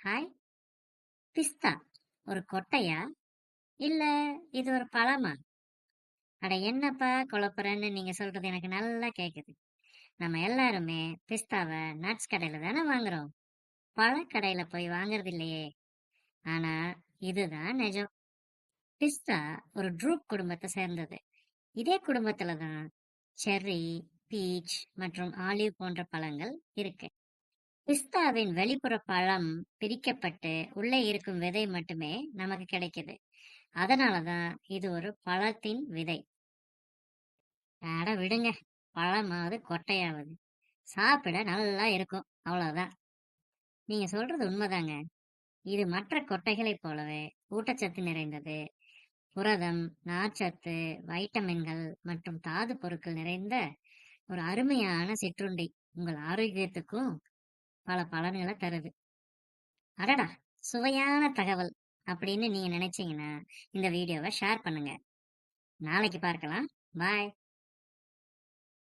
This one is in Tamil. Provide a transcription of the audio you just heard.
ஹாய். பிஸ்தா ஒரு கொட்டையா? இல்ல இது ஒரு பழமா? அட என்னப்பா குழப்புறன்னு நீங்க சொல்றது எனக்கு நல்லா கேக்குது. நம்ம எல்லாருமே பிஸ்தாவை நட்ஸ் கடையில தானே வாங்குறோம். பழக்கடையில போய் வாங்குறது இல்லையே. ஆனா இதுதான் நிஜம். பிஸ்தா ஒரு ட்ரூப் குடும்பத்தை சேர்ந்தது. இதே குடும்பத்துல தான் செர்ரி, பீச் மற்றும் ஆலிவ் போன்ற பழங்கள் இருக்கு. பிஸ்தாவின் வெளிப்புற பழம் பிரிக்கப்பட்டு உள்ளே இருக்கும் விதை மட்டுமே நமக்கு கிடைக்குது. அதனாலதான் இது ஒரு பழத்தின் விதை. அட விடுங்க, பழமாவது கொட்டையாவது சாப்பிட நல்லா இருக்கும், அவ்வளவுதான். நீங்க சொல்றது உண்மைதாங்க. இது மற்ற கொட்டைகளைப் போலவே ஊட்டச்சத்து நிறைந்தது. புரதம், நார்ச்சத்து, வைட்டமின்கள் மற்றும் தாது பொருட்கள் நிறைந்த ஒரு அருமையான சிற்றுண்டி. உங்கள் ஆரோக்கியத்துக்கும் பல பலன்களை தருது. அடடா, சுவையான தகவல் அப்படின்னு நீங்க நினைச்சீங்கன்னா இந்த வீடியோவை ஷேர் பண்ணுங்க. நாளைக்கு பார்க்கலாம். பாய்.